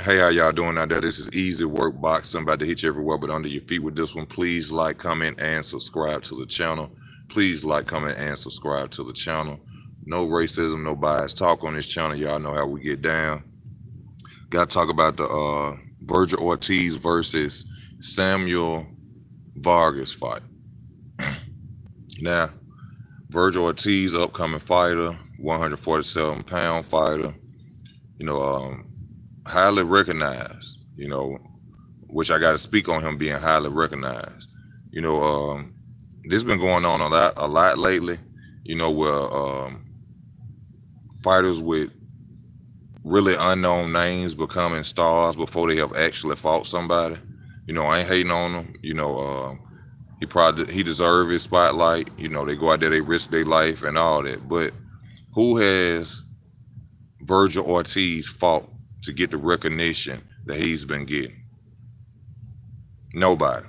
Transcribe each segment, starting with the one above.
Hey, how y'all doing out there? This is Easy Work Boxing. About to hit you everywhere but under your feet with this one. Please like, comment, and subscribe to the channel. Please like, comment, and subscribe to the channel. No racism, no bias. Talk on this channel. Y'all know how we get down. Got to talk about the Vergil Ortiz versus Samuel Vargas fight. Now, Vergil Ortiz, upcoming fighter, 147-pound fighter. You know, highly recognized. Which I got to speak on him being highly recognized. You know, this been going on a lot lately. Where fighters with really unknown names becoming stars before they have actually fought somebody. I ain't hating on him. He deserve his spotlight. They go out there, they risk their life and all that. But who has Vergil Ortiz fought to get the recognition that he's been getting? Nobody.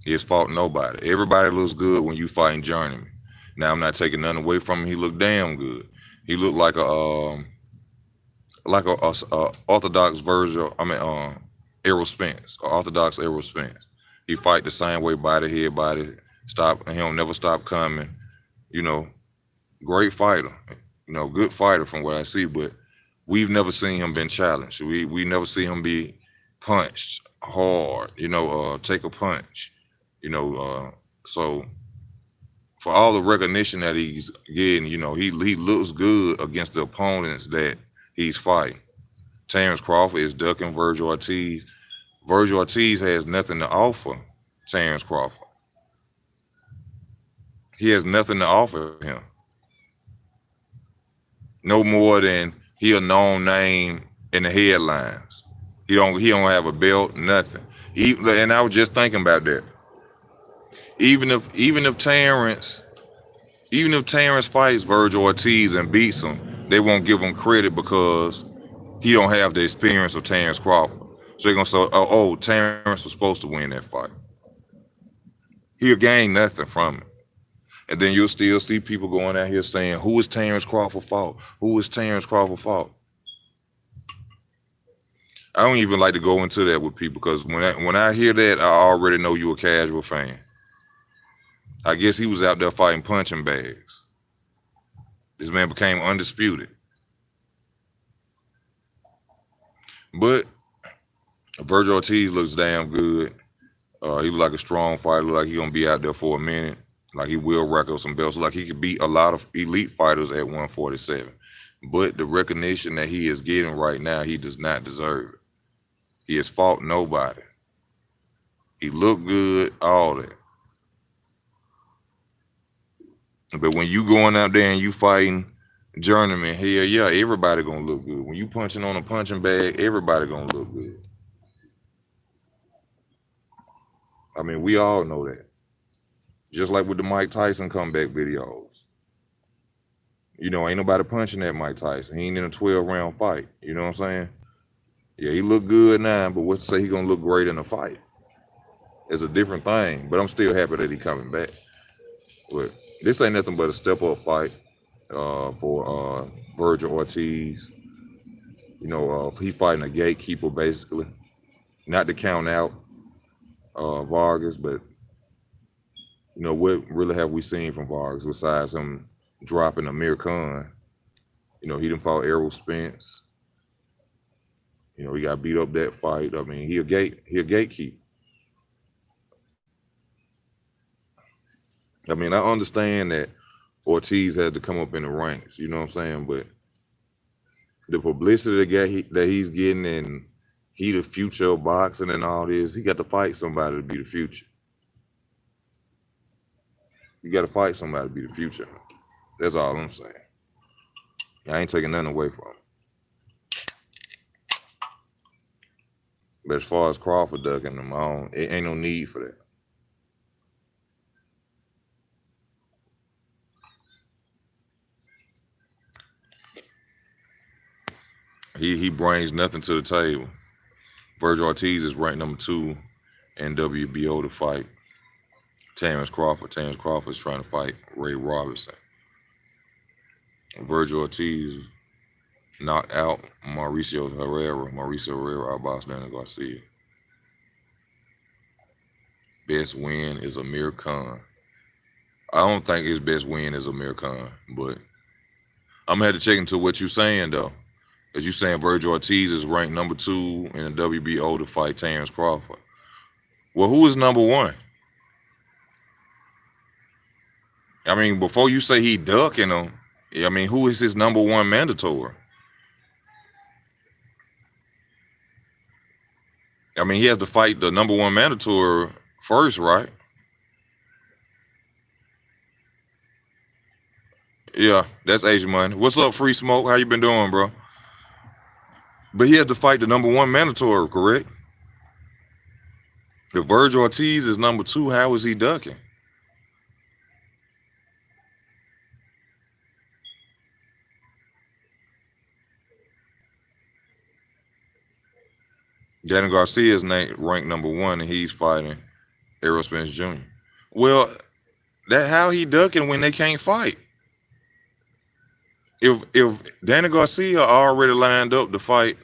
He has fought nobody. Everybody looks good when you fighting journeyman. Now I'm not taking nothing away from him. He looked damn good. He looked like a orthodox version. Errol Spence, or orthodox Errol Spence. He fight the same way, body, head, body. Stop. He don't never stop coming. You know, great fighter. Good fighter from what I see. But we've never seen him been challenged. We never see him be punched hard. Take a punch. So for all the recognition that he's getting, he looks good against the opponents that he's fighting. Terrence Crawford is ducking Vergil Ortiz. Vergil Ortiz has nothing to offer Terrence Crawford. He has nothing to offer him. No more than he a known name in the headlines. He don't have a belt, nothing. And I was just thinking about that. Even if Terrence fights Vergil Ortiz and beats him, they won't give him credit because he don't have the experience of Terrence Crawford. So they're gonna say, oh, Terrence was supposed to win that fight. He'll gain nothing from it. And then you'll still see people going out here saying, who is Terrence Crawford fault? Who is Terrence Crawford fault? I don't even like to go into that with people because when I hear that, I already know you're a casual fan. I guess he was out there fighting punching bags. This man became undisputed. But Vergil Ortiz looks damn good. He look like a strong fighter. Look like he gonna be out there for a minute. Like he will rack up some belts. Like he could beat a lot of elite fighters at 147. But the recognition that he is getting right now, he does not deserve it. He has fought nobody. He looked good, all that. But when you going out there and you fighting journeyman, hell yeah, everybody gonna look good. When you punching on a punching bag, everybody gonna look good. I mean, we all know that. Just like with the Mike Tyson comeback videos. Ain't nobody punching that Mike Tyson. He ain't in a 12-round fight. You know what I'm saying? Yeah, he look good now, but what's to say he gonna look great in a fight? It's a different thing. But I'm still happy that he coming back. But this ain't nothing but a step-up fight for Vergil Ortiz. He fighting a gatekeeper basically. Not to count out Vargas, but what really have we seen from Vargas besides him dropping Amir Khan? He done fought Errol Spence. He got beat up that fight. I mean, he a gatekeeper. I mean, I understand that Ortiz had to come up in the ranks, you know what I'm saying? But the publicity that he's getting, and he the future of boxing and all this, he got to fight somebody to be the future. You got to fight somebody to be the future. That's all I'm saying. I ain't taking nothing away from him. But as far as Crawford ducking him, it ain't no need for that. He brings nothing to the table. Vergil Ortiz is ranked number 2 in WBO to fight Terrence Crawford. Terrence Crawford is trying to fight Ray Robinson. Vergil Ortiz knocked out Mauricio Herrera outboxed Daniel Garcia. Best win is Amir Khan. I don't think his best win is Amir Khan, but I'm gonna have to check into what you're saying though. As you saying Vergil Ortiz is ranked number 2 in the WBO to fight Terrence Crawford. Well, who is number 1? I mean, before you say he ducking him, I mean, who is his number 1 mandatory? I mean, he has to fight the number 1 mandatory first, right? Yeah, that's Asian Money. What's up, Free Smoke? How you been doing, bro? But he has to fight the number 1 mandatory, correct? If Vergil Ortiz is number 2, how is he ducking? Daniel Garcia is ranked number 1, and he's fighting Errol Spence Jr. Well, that how he ducking when they can't fight? If Daniel Garcia already lined up to fight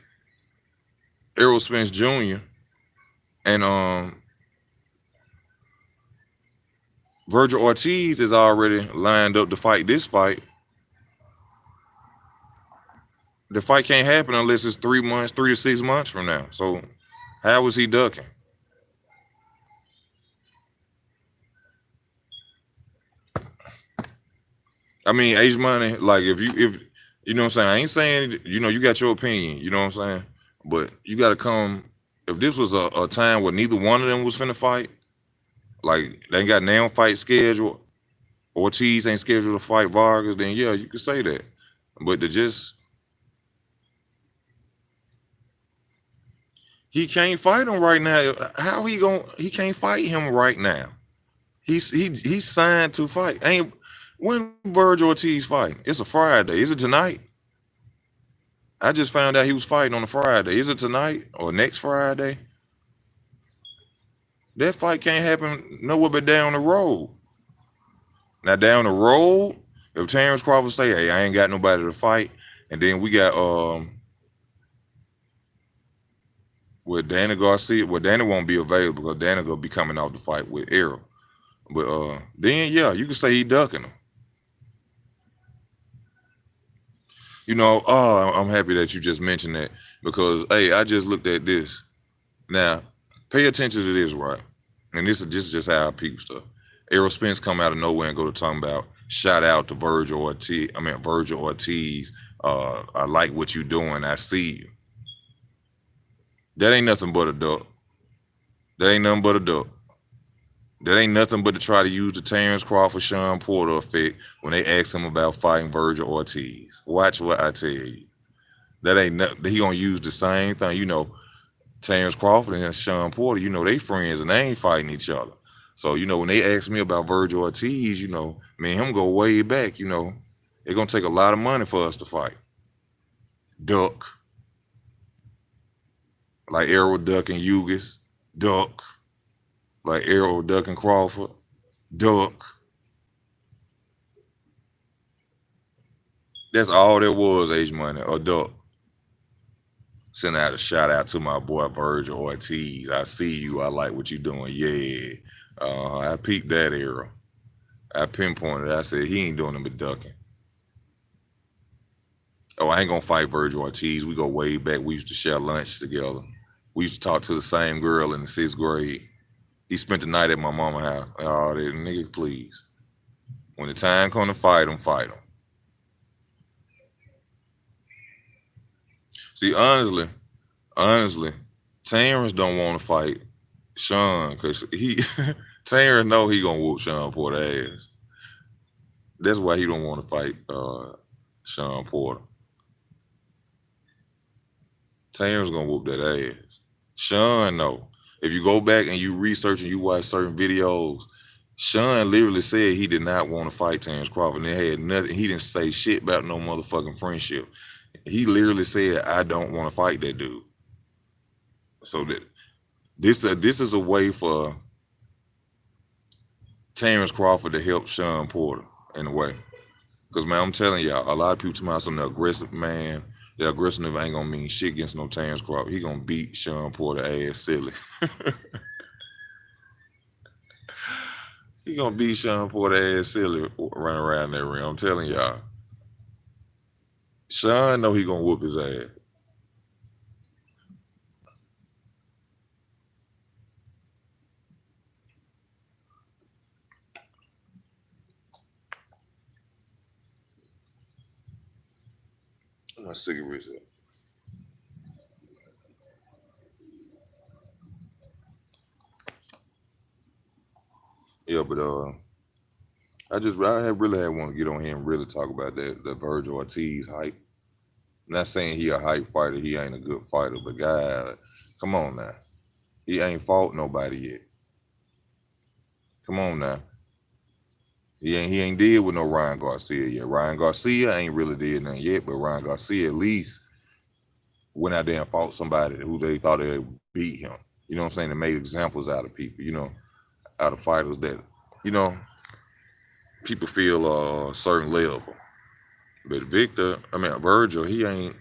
Errol Spence Jr. and Vergil Ortiz is already lined up to fight this fight, the fight can't happen unless it's 3 months, 3 to 6 months from now. So how is he ducking? I mean, Age Money, like if you know what I'm saying, I ain't saying, you got your opinion, you know what I'm saying? But you gotta come, if this was a time where neither one of them was finna fight, like they ain't got now fight scheduled, Ortiz ain't scheduled to fight Vargas, then yeah, you could say that. But to just he can't fight him right now. How he can't fight him right now. He's signed to fight. Ain't when Vergil Ortiz fighting? It's a Friday. Is it tonight? I just found out he was fighting on a Friday. Is it tonight or next Friday? That fight can't happen nowhere but down the road. Now down the road, if Terrence Crawford say, "Hey, I ain't got nobody to fight," and then we got with Danny Garcia, well, Danny won't be available because Danny gonna be coming out to fight with Errol. But then yeah, you can say he ducking him. I'm happy that you just mentioned that because hey, I just looked at this. Now, pay attention to this, right? And this is just how I peep stuff. Errol Spence come out of nowhere and go to talking about shout out to Vergil Ortiz. Vergil Ortiz. I like what you doing. I see you. That ain't nothing but a duck. That ain't nothing but a duck. That ain't nothing but to try to use the Terrence Crawford, Sean Porter effect when they ask him about fighting Vergil Ortiz. Watch what I tell you. That ain't nothing. He gonna use the same thing. Terrence Crawford and Sean Porter, they friends and they ain't fighting each other. So, when they ask me about Vergil Ortiz, me and him go way back, it's gonna take a lot of money for us to fight. Duck. Like Errol Duck and Hughes. Duck. Like Errol Duck and Crawford. Duck. That's all there was, Age Money, a duck. Send out a shout out to my boy Vergil Ortiz. I see you. I like what you doing. Yeah. I peeped that era. I pinpointed. I said he ain't doing nothing but ducking. Oh, I ain't gonna fight Vergil Ortiz. We go way back. We used to share lunch together. We used to talk to the same girl in the 6th grade. He spent the night at my mama's house. Oh, that nigga, please. When the time come to fight him, fight him. See, honestly, Terrence don't want to fight Sean because Terrence know he gonna whoop Sean Porter ass. That's why he don't want to fight Sean Porter. Terrence gonna whoop that ass. Sean know. If you go back and you research and you watch certain videos, Sean literally said he did not want to fight Terrence Crawford. And it had nothing. He didn't say shit about no motherfucking friendship. He literally said, "I don't want to fight that dude." So that this is a way for Terrence Crawford to help Sean Porter in a way. Because man, I'm telling y'all, a lot of people talking about some aggressive man. The aggressive ain't gonna mean shit against no Terrence Crawford. He gonna beat Sean Porter ass silly. He gonna beat Sean Porter ass silly running around that ring. I'm telling y'all. Sean know he gonna whoop his ass. My cigarettes up. Yeah, but I had really had want to get on here and really talk about that the Vergil Ortiz hype. Not saying he a hype fighter, he ain't a good fighter, but God, come on now. He ain't fought nobody yet. Come on now. He ain't did with no Ryan Garcia yet. Ryan Garcia ain't really did nothing yet, but Ryan Garcia at least went out there and fought somebody who they thought they would beat him. You know what I'm saying? They made examples out of people, out of fighters that, you know, people feel a certain level. But Vergil, he ain't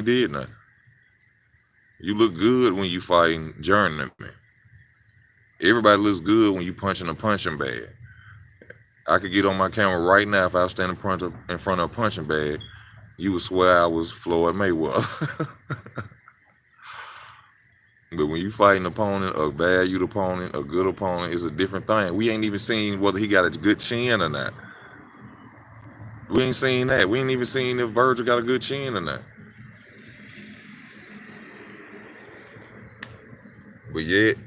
did nothing. You look good when you fighting journeyman. Everybody looks good when you punching a punching bag. I could get on my camera right now if I was standing in front of a punching bag. You would swear I was Floyd Mayweather. But when you fight an opponent, a valued opponent, a good opponent, it's a different thing. We ain't even seen whether he got a good chin or not. We ain't seen that. We ain't even seen if Vergil got a good chin or not. But yet,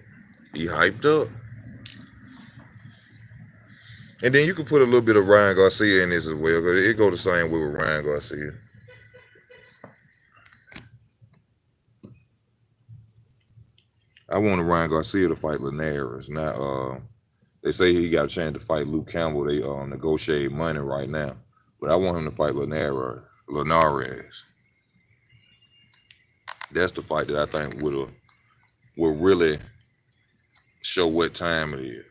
he hyped up. And then you could put a little bit of Ryan Garcia in this as well, because it go the same way with Ryan Garcia. I wanted Ryan Garcia to fight Linares. Now, they say he got a chance to fight Luke Campbell. They negotiate money right now. But I want him to fight Linares. That's the fight that I think will really show what time it is.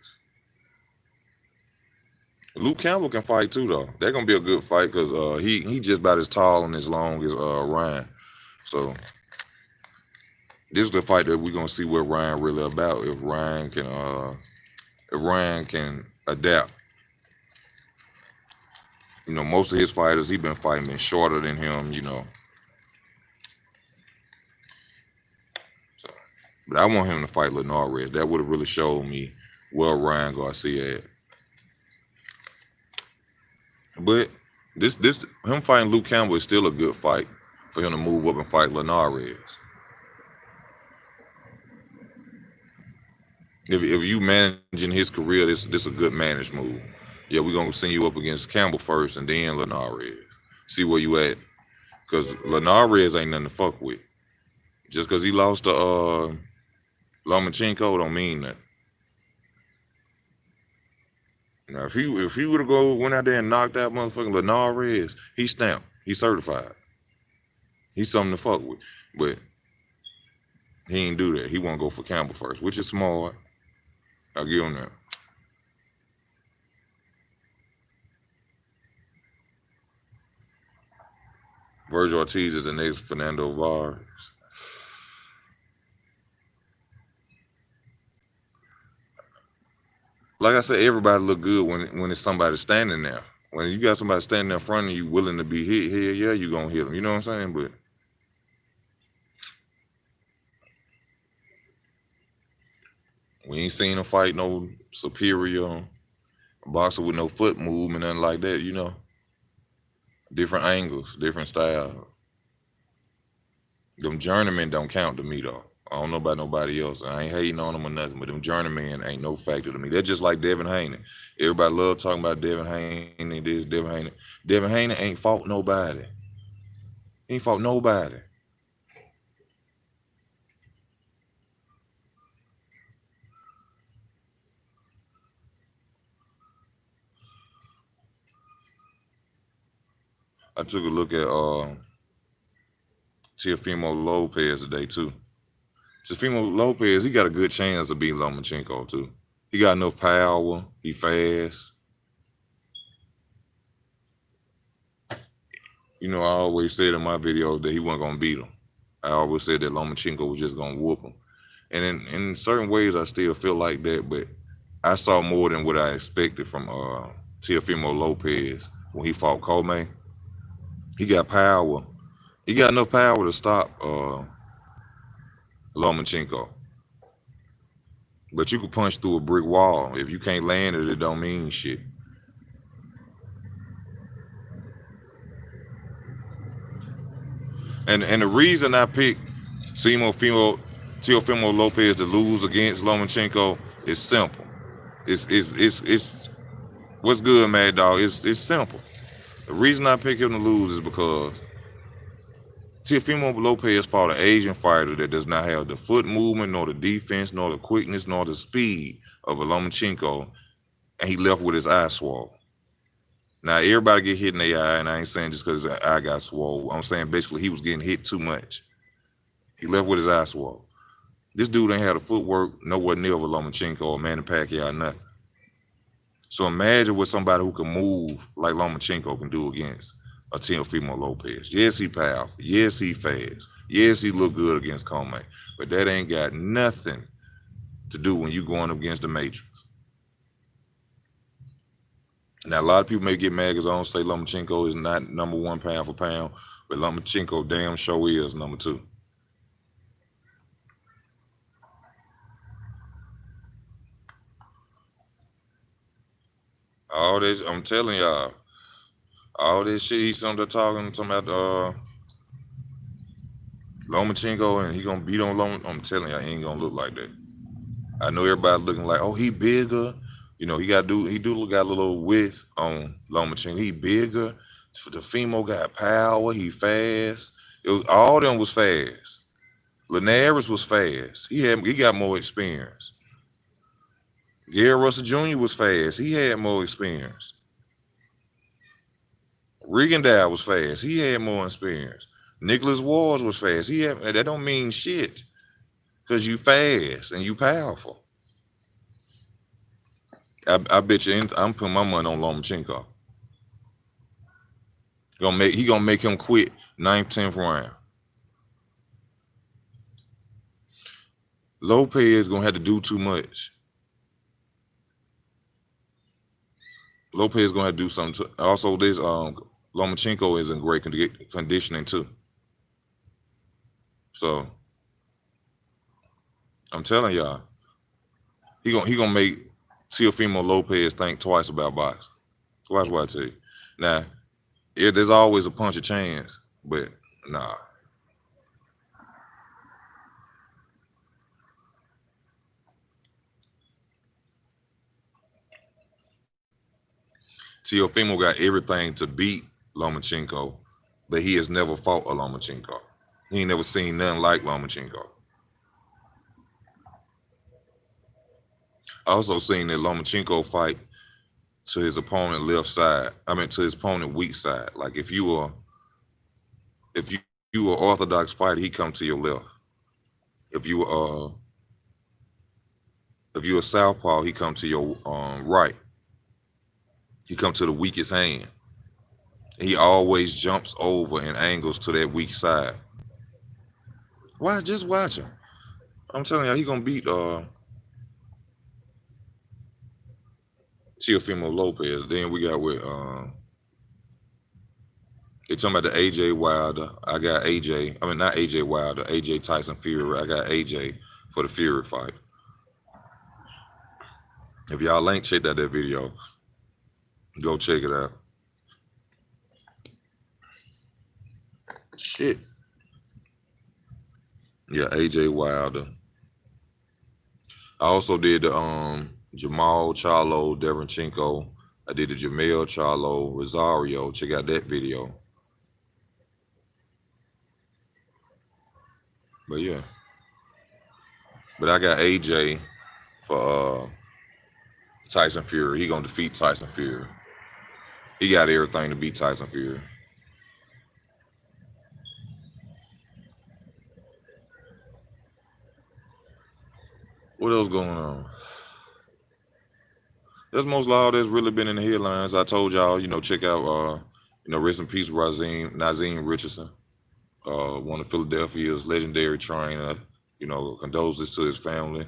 Luke Campbell can fight too, though. That's gonna be a good fight because he just about as tall and as long as Ryan. So this is the fight that we're gonna see what Ryan really about. If Ryan can adapt. Most of his fighters he been fighting been shorter than him. So, but I want him to fight Linares. That would have really showed me where Ryan Garcia at. But this him fighting Luke Campbell is still a good fight for him to move up and fight Linares. If you managing his career, this a good managed move. Yeah, we're gonna send you up against Campbell first and then Linares. See where you at. Because Linares ain't nothing to fuck with. Just because he lost to Lomachenko don't mean that. Now, if he would have went out there and knocked out motherfucking Linares, he's stamped. He's certified. He's something to fuck with. But he ain't do that. He want to go for Campbell first, which is smart. I'll give him that. Vergil Ortiz is the next Fernando Vargas. Like I said, everybody look good when it's somebody standing there. When you got somebody standing in front of you willing to be hit, hell yeah, you gonna hit them. You know what I'm saying? But we ain't seen him fight no superior boxer with no foot movement, nothing like that. Different angles, different style. Them journeymen don't count to me though. I don't know about nobody else. I ain't hating on them or nothing, but them journeymen ain't no factor to me. They're just like Devin Haney. Everybody love talking about Devin Haney, this, Devin Haney. Devin Haney ain't fought nobody. He ain't fought nobody. I took a look at Teofimo Lopez today too. Teofimo Lopez, he got a good chance of beating Lomachenko too. He got enough power. He fast. You know, I always said in my video that he wasn't gonna beat him. I always said that Lomachenko was just gonna whoop him. And in certain ways, I still feel like that, but I saw more than what I expected from Teofimo Lopez when he fought Comey. He got power. He got enough power to stop Lomachenko. But you can punch through a brick wall. If you can't land it, it don't mean shit. And the reason I picked Teofimo Lopez to lose against Lomachenko is simple. It's what's good, Mad Dog. It's simple. The reason I pick him to lose is because Teofimo Lopez fought an Asian fighter that does not have the foot movement, nor the defense, nor the quickness, nor the speed of a Lomachenko, and he left with his eye swole. Now everybody get hit in the eye, and I ain't saying just because his eye got swole. I'm saying basically he was getting hit too much. He left with his eye swole. This dude ain't had the footwork nowhere near a Lomachenko or Manny Pacquiao, nothing. So imagine what somebody who can move like Lomachenko can do against a Teofimo Lopez. Yes, he powerful. Yes, he fast. Yes, he look good against Comey. But that ain't got nothing to do when you going up against the Matrix. Now, a lot of people may get mad because I don't say Lomachenko is not number one pound for pound, but Lomachenko damn sure is number two. All this, I'm telling y'all, all this shit he's talking about Lomachenko and he gonna beat on I'm telling you, he ain't gonna look like that. I know everybody looking like, oh, he bigger. You know, he got a little width on Lomachenko. He bigger. The Fimo got power. He fast. All them was fast. Linares was fast. He got more experience. Gary Russell Jr. was fast. He had more experience. Rigondeaux was fast. He had more experience. Nicholas Wars was fast. That don't mean shit because you fast and you powerful. I bet you I'm putting my money on Lomachenko. He gonna make him quit 9th, 10th round. Lopez gonna have to do too much. Lopez gonna have to do something. Also, this Lomachenko is in great conditioning too. So I'm telling y'all, he gonna make Teofimo Lopez think twice about boxing. Watch what I tell you. Now, there's always a punch of chance, but nah. Teofimo got everything to beat Lomachenko, but he has never fought a Lomachenko. He ain't never seen nothing like Lomachenko. I also seen that Lomachenko fight to his opponent left side. I mean to his opponent weak side. Like if you were orthodox fighter, he come to your left. If you a southpaw, he come to your right. He come to the weakest hand. He always jumps over and angles to that weak side. Why? Just watch him. I'm telling you, he gonna beat Teofimo Lopez. Then we got with they talking about the AJ Wilder. I got AJ. I mean not AJ Wilder. AJ Tyson Fury. I got AJ for the Fury fight. If y'all ain't checked out that video, go check it out. Shit. Yeah, AJ Wilder. I also did the Jamal Charlo Derenchenko. I did the Jamel Charlo Rosario. Check out that video. But yeah. But I got AJ for Tyson Fury. He gonna defeat Tyson Fury. He got everything to beat Tyson Fury. What else going on? That's most all that's really been in the headlines. I told y'all, check out You know, rest in peace, Nazim Richardson, one of Philadelphia's legendary trainer. You know, condolences to his family.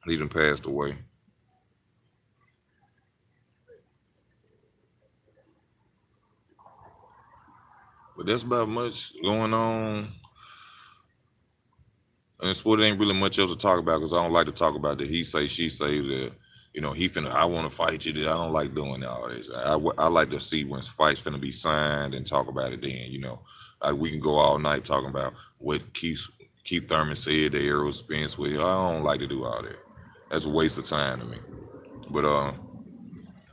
He done passed away. But that's about much going on. And in sport, it ain't really much else to talk about because I don't like to talk about the he say, she say that, you know, he finna, I want to fight you. I don't like doing all this. I like to see when fights finna be signed and talk about it then, you know. Like we can go all night talking about what Keith Thurman said, the arrow Spence with. I don't like to do all that. That's a waste of time to me. But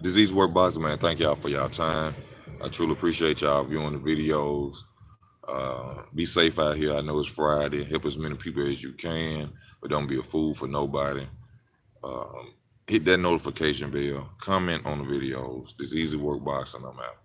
Disease Work Boxing, man, thank y'all for y'all time. I truly appreciate y'all viewing the videos. Be safe out here. I know it's Friday. Help as many people as you can, but don't be a fool for nobody. Hit that notification bell. Comment on the videos. This Easy Work Boxing. I'm out.